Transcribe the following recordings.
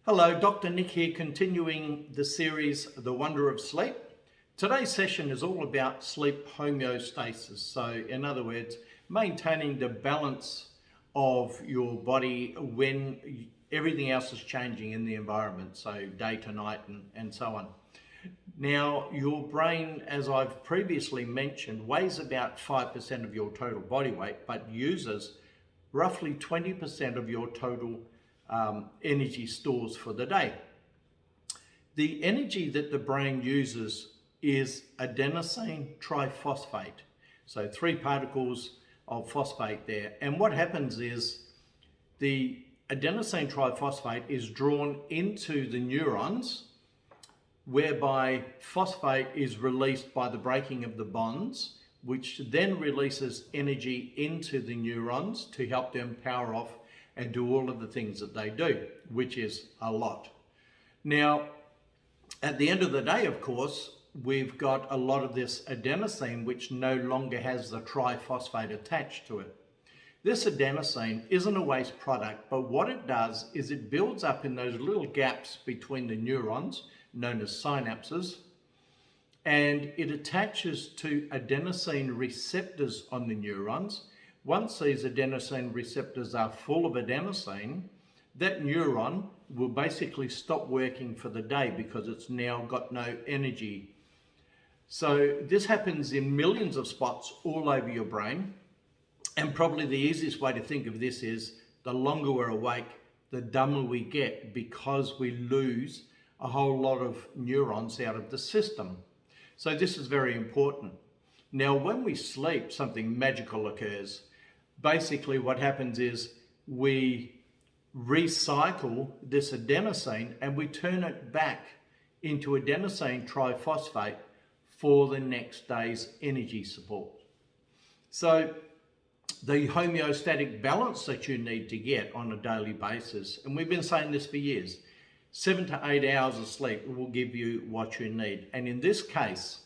Hello, Dr. Nick here, continuing the series, The Wonder of Sleep. Today's session is all about sleep homeostasis. So, in other words, maintaining the balance of your body when everything else is changing in the environment, so day to night and so on. Now, your brain, as I've previously mentioned, weighs about 5% of your total body weight, but uses roughly 20% of your total energy stores for the day. The energy that the brain uses is adenosine triphosphate. So 3 particles of phosphate there. And what happens is the adenosine triphosphate is drawn into the neurons, whereby phosphate is released by the breaking of the bonds, which then releases energy into the neurons to help them power off and do all of the things that they do, which is a lot. Now, at the end of the day, of course, we've got a lot of this adenosine, which no longer has the triphosphate attached to it. This adenosine isn't a waste product, but what it does is it builds up in those little gaps between the neurons, known as synapses, and it attaches to adenosine receptors on the neurons. Once these adenosine receptors are full of adenosine, that neuron will basically stop working for the day because it's now got no energy. So this happens in millions of spots all over your brain. And probably the easiest way to think of this is the longer we're awake, the dumber we get because we lose a whole lot of neurons out of the system. So this is very important. Now, when we sleep, something magical occurs. Basically, what happens is we recycle this adenosine and we turn it back into adenosine triphosphate for the next day's energy support. So the homeostatic balance that you need to get on a daily basis, and we've been saying this for years, 7 to 8 hours of sleep will give you what you need. And in this case,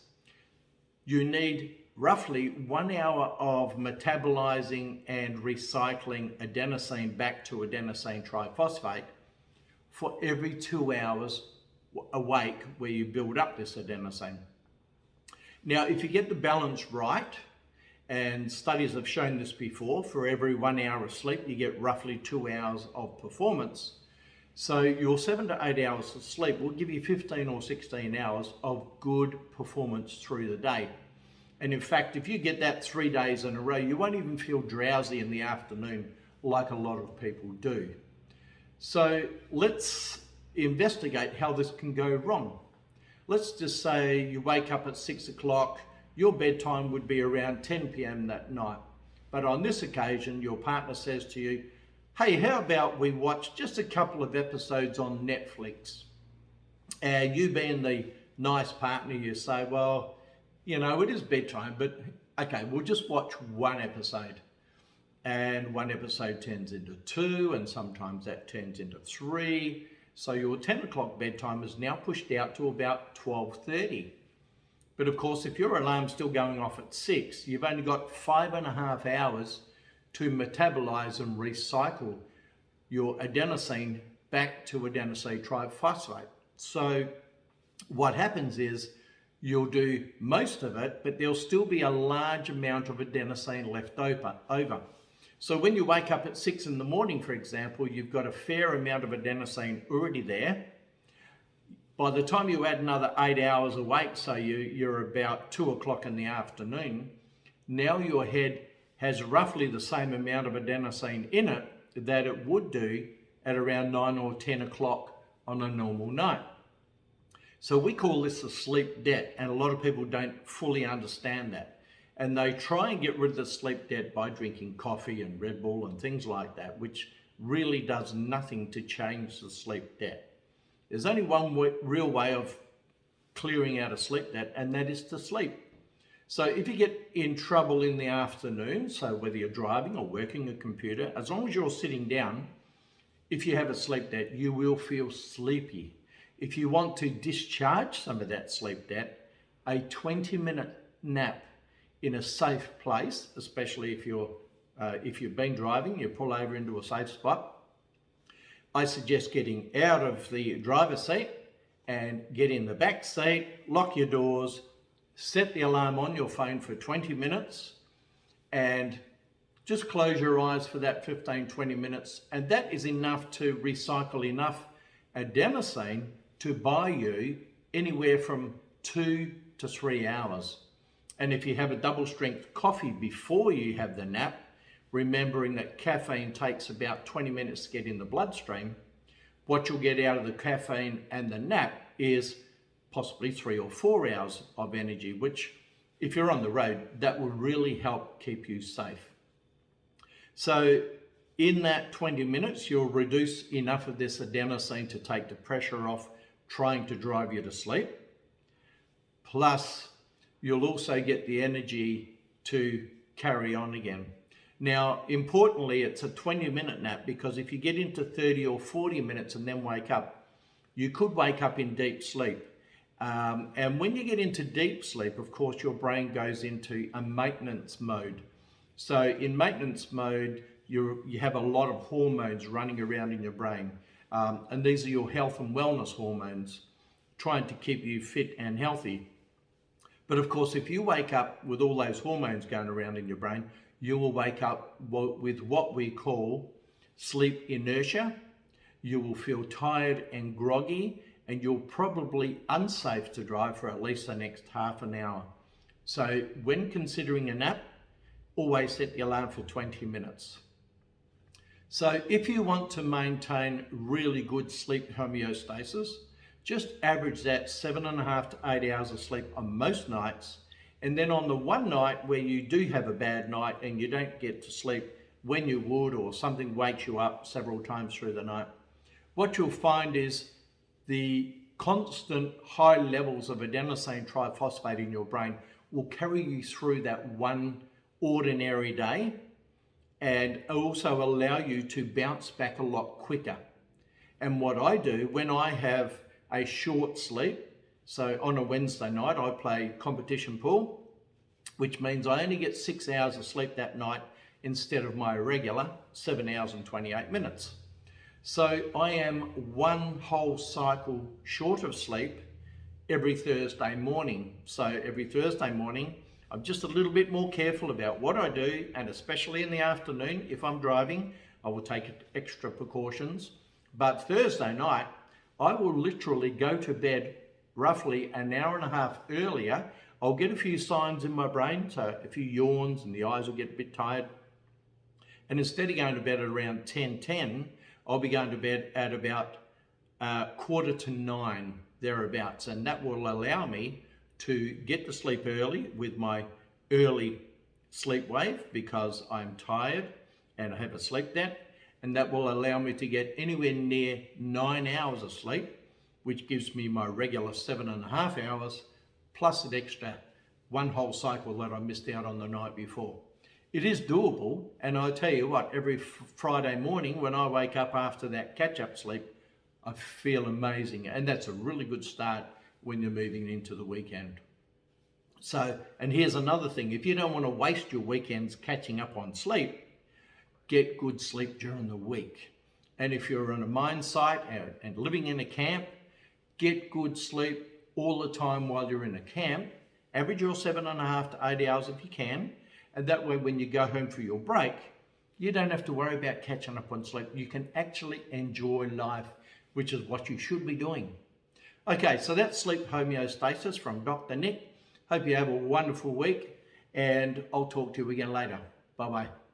you need roughly 1 hour of metabolizing and recycling adenosine back to adenosine triphosphate for every 2 hours awake where you build up this adenosine. Now, if you get the balance right, and studies have shown this before, for every 1 hour of sleep, you get roughly 2 hours of performance. So your 7 to 8 hours of sleep will give you 15 or 16 hours of good performance through the day. And in fact, if you get that 3 days in a row, you won't even feel drowsy in the afternoon like a lot of people do. So let's investigate how this can go wrong. Let's just say you wake up at 6 o'clock, your bedtime would be around 10 p.m. that night. But on this occasion, your partner says to you, hey, how about we watch just a couple of episodes on Netflix? And you being the nice partner, you say, well, you know, it is bedtime, but okay, we'll just watch one episode. And one episode turns into 2, and sometimes that turns into 3. So your 10 o'clock bedtime is now pushed out to about 12:30. But of course, if your alarm's still going off at 6, you've only got 5.5 hours to metabolize and recycle your adenosine back to adenosine triphosphate. So what happens is you'll do most of it, but there'll still be a large amount of adenosine left over. So when you wake up at 6 in the morning, for example, you've got a fair amount of adenosine already there. By the time you add another 8 hours awake, so you're about 2 o'clock in the afternoon, now your head has roughly the same amount of adenosine in it that it would do at around 9 or 10 o'clock on a normal night. So we call this a sleep debt, and a lot of people don't fully understand that. And they try and get rid of the sleep debt by drinking coffee and Red Bull and things like that, which really does nothing to change the sleep debt. There's only one real way of clearing out a sleep debt, and that is to sleep. So if you get in trouble in the afternoon, so whether you're driving or working a computer, as long as you're sitting down, if you have a sleep debt, you will feel sleepy. If you want to discharge some of that sleep debt, a 20-minute nap in a safe place, especially if you've been driving, you pull over into a safe spot, I suggest getting out of the driver's seat and get in the back seat, lock your doors, set the alarm on your phone for 20 minutes, and just close your eyes for that 15-20 minutes. And that is enough to recycle enough adenosine to buy you anywhere from 2 to 3 hours. And if you have a double strength coffee before you have the nap, remembering that caffeine takes about 20 minutes to get in the bloodstream, what you'll get out of the caffeine and the nap is possibly 3 or 4 hours of energy, which if you're on the road, that will really help keep you safe. So in that 20 minutes, you'll reduce enough of this adenosine to take the pressure off trying to drive you to sleep. Plus, you'll also get the energy to carry on again. Now, importantly, it's a 20-minute nap, because if you get into 30 or 40 minutes and then wake up, you could wake up in deep sleep. And when you get into deep sleep, of course, your brain goes into a maintenance mode. So in maintenance mode, you have a lot of hormones running around in your brain. And these are your health and wellness hormones, trying to keep you fit and healthy. But of course, if you wake up with all those hormones going around in your brain, you will wake up with what we call sleep inertia. You will feel tired and groggy, and you're probably unsafe to drive for at least the next half an hour. So when considering a nap, always set the alarm for 20 minutes. So if you want to maintain really good sleep homeostasis, just average that 7.5 to 8 hours of sleep on most nights. And then on the one night where you do have a bad night and you don't get to sleep when you would, or something wakes you up several times through the night, what you'll find is the constant high levels of adenosine triphosphate in your brain will carry you through that one ordinary day, and also allow you to bounce back a lot quicker. And what I do when I have a short sleep, so on a Wednesday night I play competition pool, which means I only get 6 hours of sleep that night instead of my regular 7 hours and 28 minutes. So I am one whole cycle short of sleep every Thursday morning. So every Thursday morning, I'm just a little bit more careful about what I do, and especially in the afternoon, if I'm driving, I will take extra precautions. But Thursday night, I will literally go to bed roughly an hour and a half earlier. I'll get a few signs in my brain, so a few yawns and the eyes will get a bit tired. And instead of going to bed at around 10:10, I'll be going to bed at about 8:45, thereabouts. And that will allow me to get to sleep early with my early sleep wave, because I'm tired and I have a sleep debt. And that will allow me to get anywhere near 9 hours of sleep, which gives me my regular 7.5 hours, plus an extra one whole cycle that I missed out on the night before. It is doable, and I tell you what, every Friday morning when I wake up after that catch-up sleep, I feel amazing, and that's a really good start when you're moving into the weekend. So, and here's another thing, if you don't want to waste your weekends catching up on sleep, get good sleep during the week. And if you're on a mine site and living in a camp, get good sleep all the time while you're in a camp. Average your 7.5 to 8 hours if you can. And that way, when you go home for your break, you don't have to worry about catching up on sleep. You can actually enjoy life, which is what you should be doing. Okay, so that's sleep homeostasis from Dr. Nick. Hope you have a wonderful week, and I'll talk to you again later. Bye-bye.